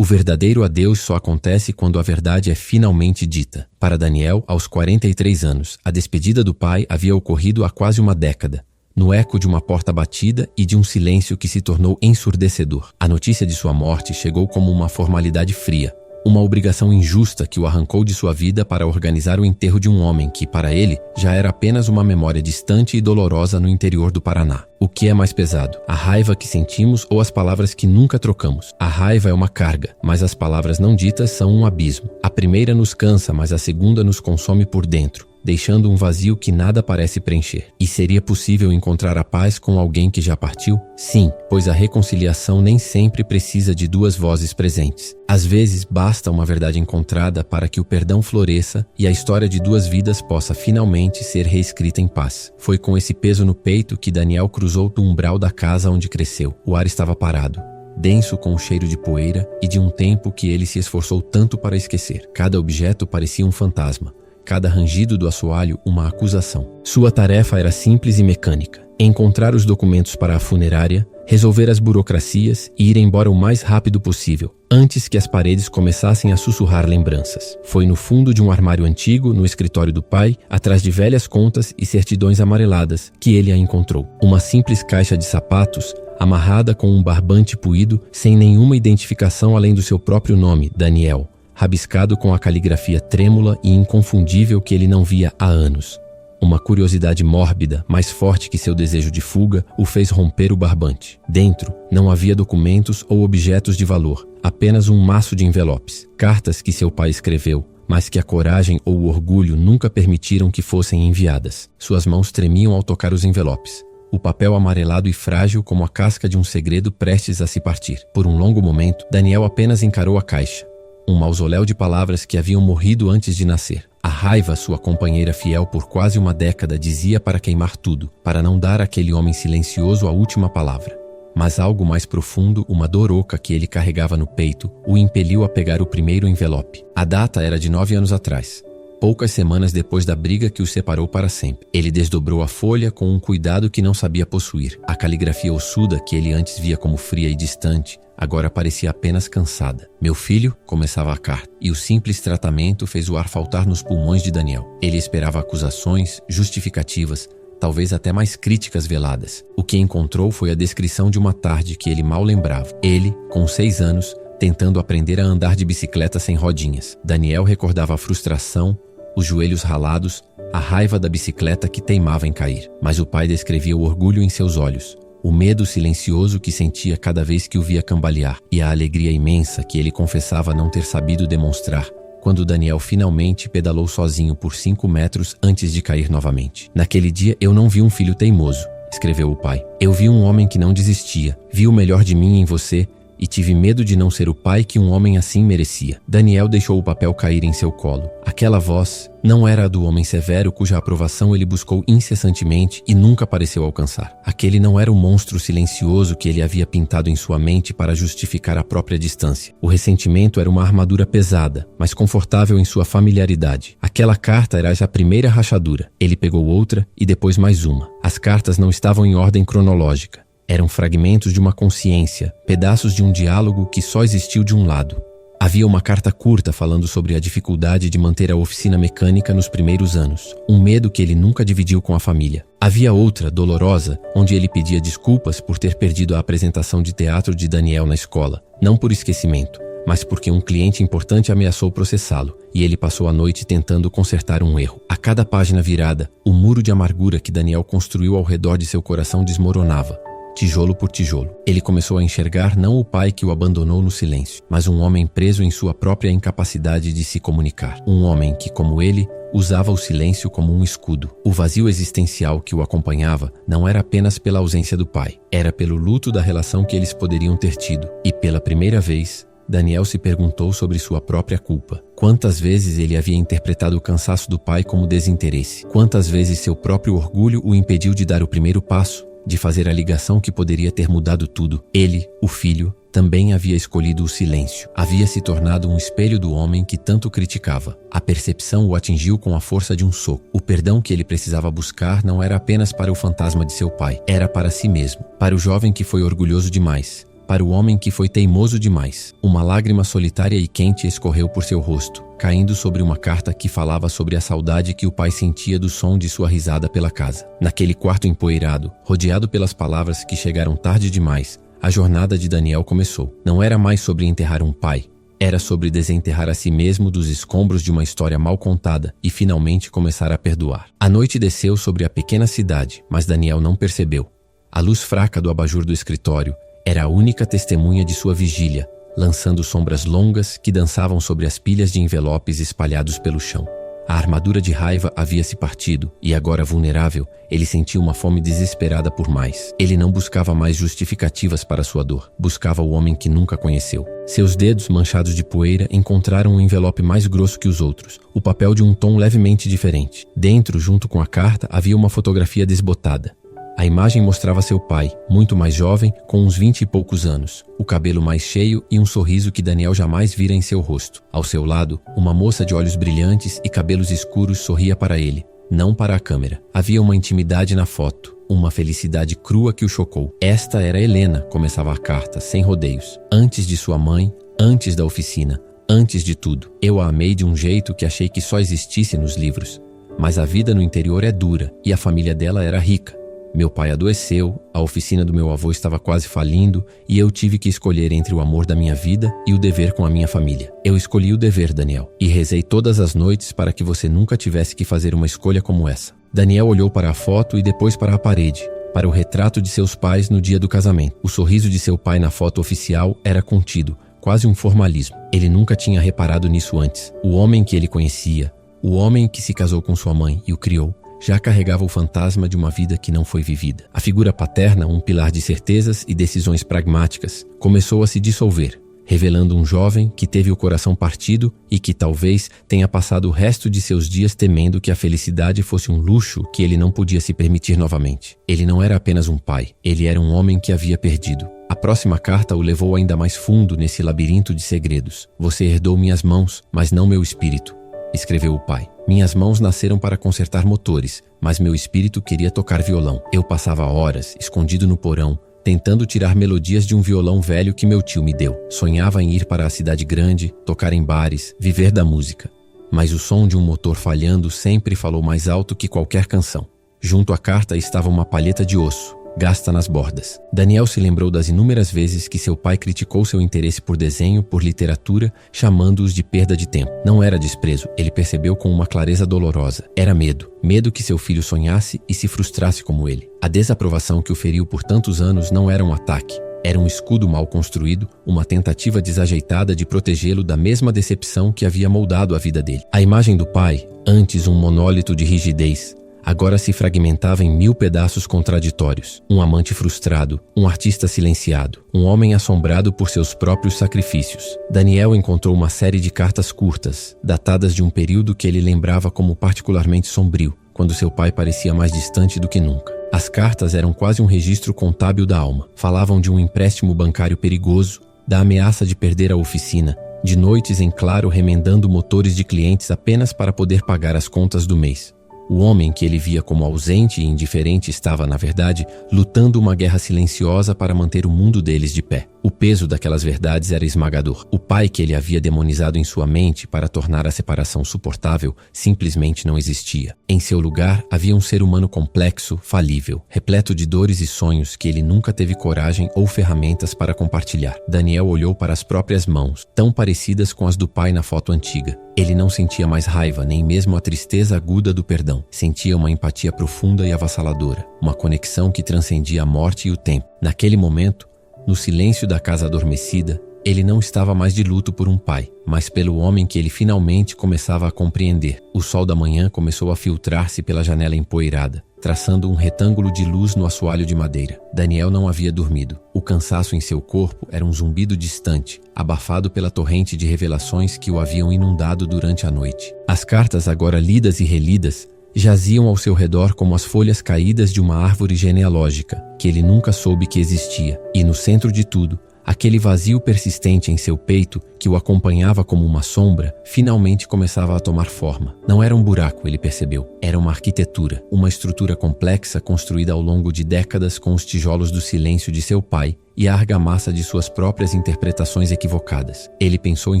O verdadeiro adeus só acontece quando a verdade é finalmente dita. Para Daniel, aos 43 anos, a despedida do pai havia ocorrido há quase uma década, no eco de uma porta batida e de um silêncio que se tornou ensurdecedor. A notícia de sua morte chegou como uma formalidade fria, uma obrigação injusta que o arrancou de sua vida para organizar o enterro de um homem que, para ele, já era apenas uma memória distante e dolorosa no interior do Paraná. O que é mais pesado? A raiva que sentimos ou as palavras que nunca trocamos? A raiva é uma carga, mas as palavras não ditas são um abismo. A primeira nos cansa, mas a segunda nos consome por dentro, deixando um vazio que nada parece preencher. E seria possível encontrar a paz com alguém que já partiu? Sim, pois a reconciliação nem sempre precisa de duas vozes presentes. Às vezes, basta uma verdade encontrada para que o perdão floresça e a história de duas vidas possa finalmente ser reescrita em paz. Foi com esse peso no peito que Daniel cruzou o umbral da casa onde cresceu. O ar estava parado, denso com o cheiro de poeira e de um tempo que ele se esforçou tanto para esquecer. Cada objeto parecia um fantasma, cada rangido do assoalho uma acusação. Sua tarefa era simples e mecânica: encontrar os documentos para a funerária, resolver as burocracias e ir embora o mais rápido possível, antes que as paredes começassem a sussurrar lembranças. Foi no fundo de um armário antigo, no escritório do pai, atrás de velhas contas e certidões amareladas, que ele a encontrou. Uma simples caixa de sapatos, amarrada com um barbante puído, sem nenhuma identificação além do seu próprio nome, Daniel, rabiscado com a caligrafia trêmula e inconfundível que ele não via há anos. Uma curiosidade mórbida, mais forte que seu desejo de fuga, o fez romper o barbante. Dentro, não havia documentos ou objetos de valor, apenas um maço de envelopes, cartas que seu pai escreveu, mas que a coragem ou o orgulho nunca permitiram que fossem enviadas. Suas mãos tremiam ao tocar os envelopes, o papel amarelado e frágil como a casca de um segredo prestes a se partir. Por um longo momento, Daniel apenas encarou a caixa, um mausoléu de palavras que haviam morrido antes de nascer. A raiva, sua companheira fiel por quase uma década, dizia para queimar tudo, para não dar àquele homem silencioso a última palavra. Mas algo mais profundo, uma dor oca que ele carregava no peito, o impeliu a pegar o primeiro envelope. A data era de 9 anos atrás, poucas semanas depois da briga que os separou para sempre. Ele desdobrou a folha com um cuidado que não sabia possuir. A caligrafia ossuda, que ele antes via como fria e distante, agora parecia apenas cansada. Meu filho, começava a carta, e o simples tratamento fez o ar faltar nos pulmões de Daniel. Ele esperava acusações, justificativas, talvez até mais críticas veladas. O que encontrou foi a descrição de uma tarde que ele mal lembrava. Ele, com 6 anos, tentando aprender a andar de bicicleta sem rodinhas. Daniel recordava a frustração, os joelhos ralados, a raiva da bicicleta que teimava em cair. Mas o pai descrevia o orgulho em seus olhos, o medo silencioso que sentia cada vez que o via cambalear, e a alegria imensa que ele confessava não ter sabido demonstrar quando Daniel finalmente pedalou sozinho por 5 metros antes de cair novamente. Naquele dia eu não vi um filho teimoso, escreveu o pai. Eu vi um homem que não desistia, vi o melhor de mim em você e tive medo de não ser o pai que um homem assim merecia. Daniel deixou o papel cair em seu colo. Aquela voz não era a do homem severo cuja aprovação ele buscou incessantemente e nunca pareceu alcançar. Aquele não era o monstro silencioso que ele havia pintado em sua mente para justificar a própria distância. O ressentimento era uma armadura pesada, mas confortável em sua familiaridade. Aquela carta era já a primeira rachadura. Ele pegou outra e depois mais uma. As cartas não estavam em ordem cronológica. Eram fragmentos de uma consciência, pedaços de um diálogo que só existiu de um lado. Havia uma carta curta falando sobre a dificuldade de manter a oficina mecânica nos primeiros anos, um medo que ele nunca dividiu com a família. Havia outra, dolorosa, onde ele pedia desculpas por ter perdido a apresentação de teatro de Daniel na escola, não por esquecimento, mas porque um cliente importante ameaçou processá-lo, e ele passou a noite tentando consertar um erro. A cada página virada, o muro de amargura que Daniel construiu ao redor de seu coração desmoronava, tijolo por tijolo. Ele começou a enxergar não o pai que o abandonou no silêncio, mas um homem preso em sua própria incapacidade de se comunicar. Um homem que, como ele, usava o silêncio como um escudo. O vazio existencial que o acompanhava não era apenas pela ausência do pai, era pelo luto da relação que eles poderiam ter tido. E pela primeira vez, Daniel se perguntou sobre sua própria culpa. Quantas vezes ele havia interpretado o cansaço do pai como desinteresse? Quantas vezes seu próprio orgulho o impediu de dar o primeiro passo, de fazer a ligação que poderia ter mudado tudo? Ele, o filho, também havia escolhido o silêncio. Havia se tornado um espelho do homem que tanto criticava. A percepção o atingiu com a força de um soco. O perdão que ele precisava buscar não era apenas para o fantasma de seu pai, era para si mesmo, para o jovem que foi orgulhoso demais, para o homem que foi teimoso demais. Uma lágrima solitária e quente escorreu por seu rosto, caindo sobre uma carta que falava sobre a saudade que o pai sentia do som de sua risada pela casa. Naquele quarto empoeirado, rodeado pelas palavras que chegaram tarde demais, a jornada de Daniel começou. Não era mais sobre enterrar um pai. Era sobre desenterrar a si mesmo dos escombros de uma história mal contada e finalmente começar a perdoar. A noite desceu sobre a pequena cidade, mas Daniel não percebeu. A luz fraca do abajur do escritório era a única testemunha de sua vigília, lançando sombras longas que dançavam sobre as pilhas de envelopes espalhados pelo chão. A armadura de raiva havia se partido e agora vulnerável, ele sentia uma fome desesperada por mais. Ele não buscava mais justificativas para sua dor. Buscava o homem que nunca conheceu. Seus dedos, manchados de poeira, encontraram um envelope mais grosso que os outros, o papel de um tom levemente diferente. Dentro, junto com a carta, havia uma fotografia desbotada. A imagem mostrava seu pai, muito mais jovem, com uns 20 e poucos anos, o cabelo mais cheio e um sorriso que Daniel jamais vira em seu rosto. Ao seu lado, uma moça de olhos brilhantes e cabelos escuros sorria para ele, não para a câmera. Havia uma intimidade na foto, uma felicidade crua que o chocou. Esta era Helena, começava a carta, sem rodeios. Antes de sua mãe, antes da oficina, antes de tudo. Eu a amei de um jeito que achei que só existisse nos livros. Mas a vida no interior é dura e a família dela era rica. Meu pai adoeceu, a oficina do meu avô estava quase falindo e eu tive que escolher entre o amor da minha vida e o dever com a minha família. Eu escolhi o dever, Daniel, e rezei todas as noites para que você nunca tivesse que fazer uma escolha como essa. Daniel olhou para a foto e depois para a parede, para o retrato de seus pais no dia do casamento. O sorriso de seu pai na foto oficial era contido, quase um formalismo. Ele nunca tinha reparado nisso antes. O homem que ele conhecia, o homem que se casou com sua mãe e o criou, já carregava o fantasma de uma vida que não foi vivida. A figura paterna, um pilar de certezas e decisões pragmáticas, começou a se dissolver, revelando um jovem que teve o coração partido e que talvez tenha passado o resto de seus dias temendo que a felicidade fosse um luxo que ele não podia se permitir novamente. Ele não era apenas um pai, ele era um homem que havia perdido. A próxima carta o levou ainda mais fundo nesse labirinto de segredos. Você herdou minhas mãos, mas não meu espírito, escreveu o pai. Minhas mãos nasceram para consertar motores, mas meu espírito queria tocar violão. Eu passava horas, escondido no porão, tentando tirar melodias de um violão velho que meu tio me deu. Sonhava em ir para a cidade grande, tocar em bares, viver da música. Mas o som de um motor falhando sempre falou mais alto que qualquer canção. Junto à carta estava uma palheta de osso, gasta nas bordas. Daniel se lembrou das inúmeras vezes que seu pai criticou seu interesse por desenho, por literatura, chamando-os de perda de tempo. Não era desprezo, ele percebeu com uma clareza dolorosa. Era medo. Medo que seu filho sonhasse e se frustrasse como ele. A desaprovação que o feriu por tantos anos não era um ataque. Era um escudo mal construído, uma tentativa desajeitada de protegê-lo da mesma decepção que havia moldado a vida dele. A imagem do pai, antes um monólito de rigidez, agora se fragmentava em 1000 pedaços contraditórios. Um amante frustrado, um artista silenciado, um homem assombrado por seus próprios sacrifícios. Daniel encontrou uma série de cartas curtas, datadas de um período que ele lembrava como particularmente sombrio, quando seu pai parecia mais distante do que nunca. As cartas eram quase um registro contábil da alma. Falavam de um empréstimo bancário perigoso, da ameaça de perder a oficina, de noites em claro remendando motores de clientes apenas para poder pagar as contas do mês. O homem que ele via como ausente e indiferente estava, na verdade, lutando uma guerra silenciosa para manter o mundo deles de pé. O peso daquelas verdades era esmagador. O pai que ele havia demonizado em sua mente para tornar a separação suportável simplesmente não existia. Em seu lugar, havia um ser humano complexo, falível, repleto de dores e sonhos que ele nunca teve coragem ou ferramentas para compartilhar. Daniel olhou para as próprias mãos, tão parecidas com as do pai na foto antiga. Ele não sentia mais raiva, nem mesmo a tristeza aguda do perdão. Sentia uma empatia profunda e avassaladora, uma conexão que transcendia a morte e o tempo. Naquele momento, no silêncio da casa adormecida, ele não estava mais de luto por um pai, mas pelo homem que ele finalmente começava a compreender. O sol da manhã começou a filtrar-se pela janela empoeirada, traçando um retângulo de luz no assoalho de madeira. Daniel não havia dormido. O cansaço em seu corpo era um zumbido distante, abafado pela torrente de revelações que o haviam inundado durante a noite. As cartas, agora lidas e relidas, jaziam ao seu redor como as folhas caídas de uma árvore genealógica, que ele nunca soube que existia. E no centro de tudo, Aquele vazio persistente em seu peito, que o acompanhava como uma sombra, finalmente começava a tomar forma. Não era um buraco, ele percebeu. Era uma arquitetura, uma estrutura complexa construída ao longo de décadas com os tijolos do silêncio de seu pai e a argamassa de suas próprias interpretações equivocadas. Ele pensou em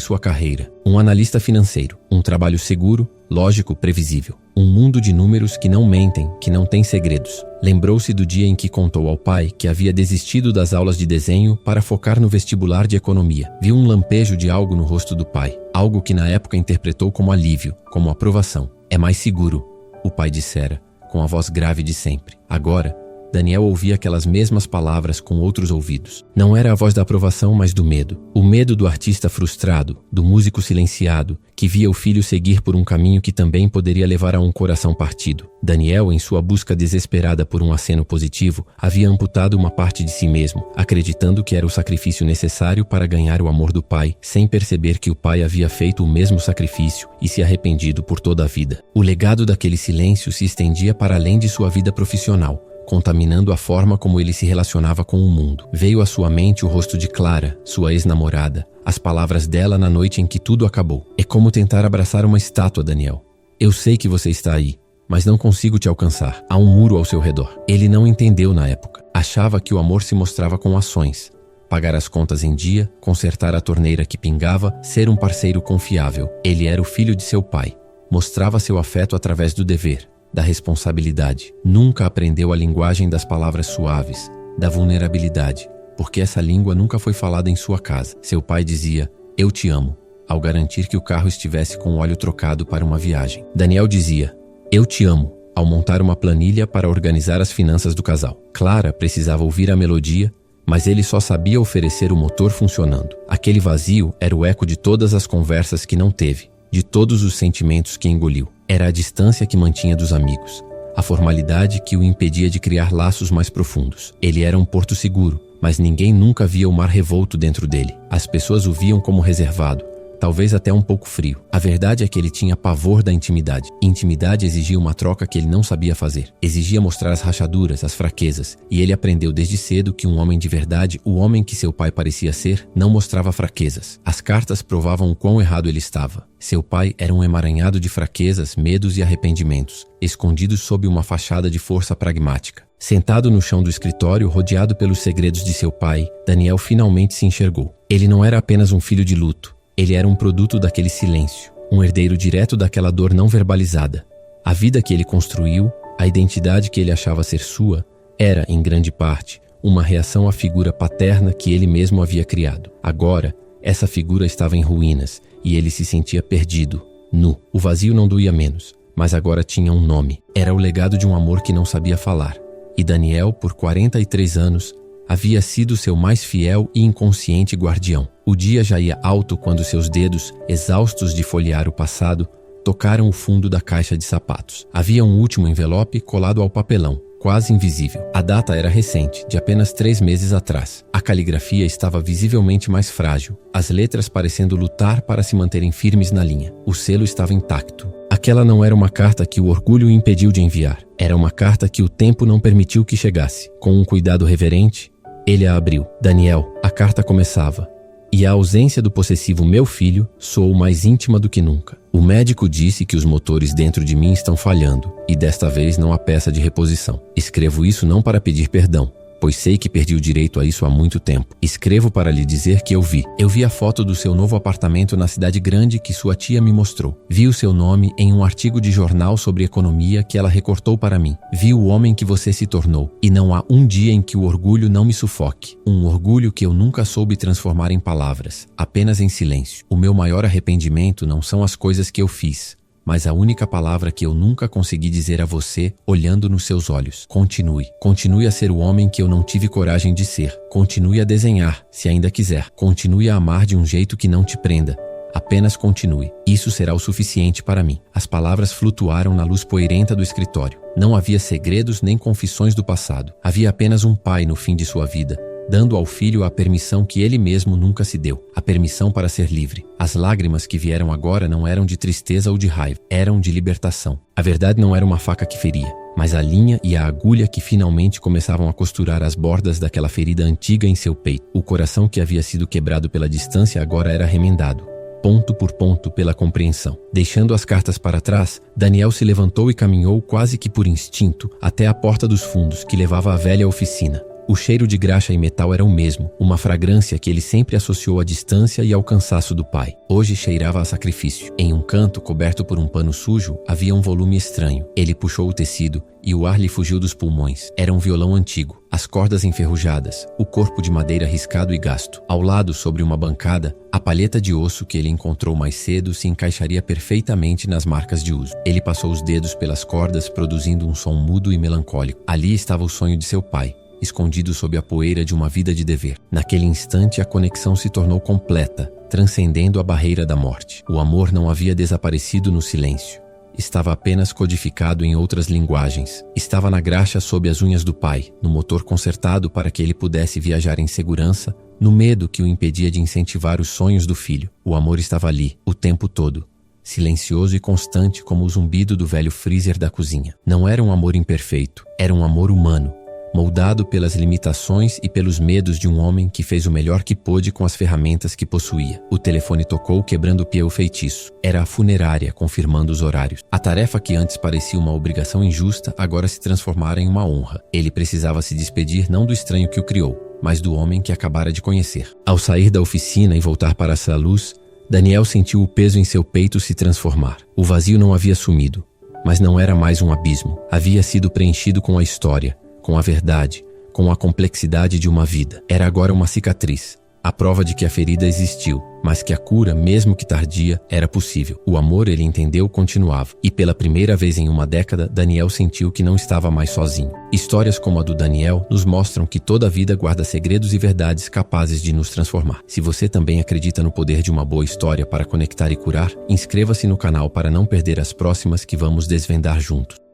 sua carreira. Um analista financeiro, um trabalho seguro, lógico, previsível. Um mundo de números que não mentem, que não tem segredos. Lembrou-se do dia em que contou ao pai que havia desistido das aulas de desenho para focar no vestibular de economia. Viu um lampejo de algo no rosto do pai, algo que na época interpretou como alívio, como aprovação. É mais seguro, o pai dissera, com a voz grave de sempre. Agora, Daniel ouvia aquelas mesmas palavras com outros ouvidos. Não era a voz da aprovação, mas do medo. O medo do artista frustrado, do músico silenciado, que via o filho seguir por um caminho que também poderia levar a um coração partido. Daniel, em sua busca desesperada por um aceno positivo, havia amputado uma parte de si mesmo, acreditando que era o sacrifício necessário para ganhar o amor do pai, sem perceber que o pai havia feito o mesmo sacrifício e se arrependido por toda a vida. O legado daquele silêncio se estendia para além de sua vida profissional, contaminando a forma como ele se relacionava com o mundo. Veio à sua mente o rosto de Clara, sua ex-namorada, as palavras dela na noite em que tudo acabou. É como tentar abraçar uma estátua, Daniel. Eu sei que você está aí, mas não consigo te alcançar. Há um muro ao seu redor. Ele não entendeu na época. Achava que o amor se mostrava com ações. Pagar as contas em dia, consertar a torneira que pingava, ser um parceiro confiável. Ele era o filho de seu pai. Mostrava seu afeto através do dever, da responsabilidade. Nunca aprendeu a linguagem das palavras suaves, da vulnerabilidade, porque essa língua nunca foi falada em sua casa. Seu pai dizia, eu te amo, ao garantir que o carro estivesse com o óleo trocado para uma viagem. Daniel dizia, eu te amo, ao montar uma planilha para organizar as finanças do casal. Clara precisava ouvir a melodia, mas ele só sabia oferecer o motor funcionando. Aquele vazio era o eco de todas as conversas que não teve, de todos os sentimentos que engoliu. Era a distância que mantinha dos amigos, a formalidade que o impedia de criar laços mais profundos. Ele era um porto seguro, mas ninguém nunca via o mar revolto dentro dele. As pessoas o viam como reservado, talvez até um pouco frio. A verdade é que ele tinha pavor da intimidade. Intimidade exigia uma troca que ele não sabia fazer. Exigia mostrar as rachaduras, as fraquezas. E ele aprendeu desde cedo que um homem de verdade, o homem que seu pai parecia ser, não mostrava fraquezas. As cartas provavam o quão errado ele estava. Seu pai era um emaranhado de fraquezas, medos e arrependimentos, escondidos sob uma fachada de força pragmática. Sentado no chão do escritório, rodeado pelos segredos de seu pai, Daniel finalmente se enxergou. Ele não era apenas um filho de luto. Ele era um produto daquele silêncio, um herdeiro direto daquela dor não verbalizada. A vida que ele construiu, a identidade que ele achava ser sua, era, em grande parte, uma reação à figura paterna que ele mesmo havia criado. Agora, essa figura estava em ruínas e ele se sentia perdido, nu. O vazio não doía menos, mas agora tinha um nome. Era o legado de um amor que não sabia falar. E Daniel, por 43 anos, havia sido seu mais fiel e inconsciente guardião. O dia já ia alto quando seus dedos, exaustos de folhear o passado, tocaram o fundo da caixa de sapatos. Havia um último envelope colado ao papelão, quase invisível. A data era recente, de apenas 3 meses atrás. A caligrafia estava visivelmente mais frágil, as letras parecendo lutar para se manterem firmes na linha. O selo estava intacto. Aquela não era uma carta que o orgulho o impediu de enviar. Era uma carta que o tempo não permitiu que chegasse. Com um cuidado reverente, ele a abriu. Daniel, a carta começava. E a ausência do possessivo meu filho soou mais íntima do que nunca. O médico disse que os motores dentro de mim estão falhando, e desta vez não há peça de reposição. Escrevo isso não para pedir perdão, pois sei que perdi o direito a isso há muito tempo. Escrevo para lhe dizer que eu vi a foto do seu novo apartamento na cidade grande que sua tia me mostrou. Vi o seu nome em um artigo de jornal sobre economia que ela recortou para mim. Vi o homem que você se tornou. E não há um dia em que o orgulho não me sufoque. Um orgulho que eu nunca soube transformar em palavras, apenas em silêncio. O meu maior arrependimento não são as coisas que eu fiz, mas a única palavra que eu nunca consegui dizer a você, olhando nos seus olhos. Continue. Continue a ser o homem que eu não tive coragem de ser. Continue a desenhar, se ainda quiser. Continue a amar de um jeito que não te prenda. Apenas continue. Isso será o suficiente para mim. As palavras flutuaram na luz poeirenta do escritório. Não havia segredos nem confissões do passado. Havia apenas um pai no fim de sua vida, dando ao filho a permissão que ele mesmo nunca se deu, a permissão para ser livre. As lágrimas que vieram agora não eram de tristeza ou de raiva, eram de libertação. A verdade não era uma faca que feria, mas a linha e a agulha que finalmente começavam a costurar as bordas daquela ferida antiga em seu peito. O coração que havia sido quebrado pela distância agora era remendado, ponto por ponto, pela compreensão. Deixando as cartas para trás, Daniel se levantou e caminhou quase que por instinto até a porta dos fundos que levava à velha oficina. O cheiro de graxa e metal era o mesmo, uma fragrância que ele sempre associou à distância e ao cansaço do pai. Hoje cheirava a sacrifício. Em um canto, coberto por um pano sujo, havia um volume estranho. Ele puxou o tecido e o ar lhe fugiu dos pulmões. Era um violão antigo, as cordas enferrujadas, o corpo de madeira riscado e gasto. Ao lado, sobre uma bancada, a palheta de osso que ele encontrou mais cedo se encaixaria perfeitamente nas marcas de uso. Ele passou os dedos pelas cordas, produzindo um som mudo e melancólico. Ali estava o sonho de seu pai, escondido sob a poeira de uma vida de dever. Naquele instante, a conexão se tornou completa, transcendendo a barreira da morte. O amor não havia desaparecido no silêncio. Estava apenas codificado em outras linguagens. Estava na graxa sob as unhas do pai, no motor consertado para que ele pudesse viajar em segurança, no medo que o impedia de incentivar os sonhos do filho. O amor estava ali, o tempo todo, silencioso e constante como o zumbido do velho freezer da cozinha. Não era um amor imperfeito, era um amor humano, moldado pelas limitações e pelos medos de um homem que fez o melhor que pôde com as ferramentas que possuía. O telefone tocou, quebrando o pio feitiço. Era a funerária, confirmando os horários. A tarefa que antes parecia uma obrigação injusta, agora se transformara em uma honra. Ele precisava se despedir não do estranho que o criou, mas do homem que acabara de conhecer. Ao sair da oficina e voltar para essa luz, Daniel sentiu o peso em seu peito se transformar. O vazio não havia sumido, mas não era mais um abismo. Havia sido preenchido com a história, com a verdade, com a complexidade de uma vida. Era agora uma cicatriz, a prova de que a ferida existiu, mas que a cura, mesmo que tardia, era possível. O amor, ele entendeu, continuava. E pela primeira vez em uma década, Daniel sentiu que não estava mais sozinho. Histórias como a do Daniel nos mostram que toda a vida guarda segredos e verdades capazes de nos transformar. Se você também acredita no poder de uma boa história para conectar e curar, inscreva-se no canal para não perder as próximas que vamos desvendar juntos.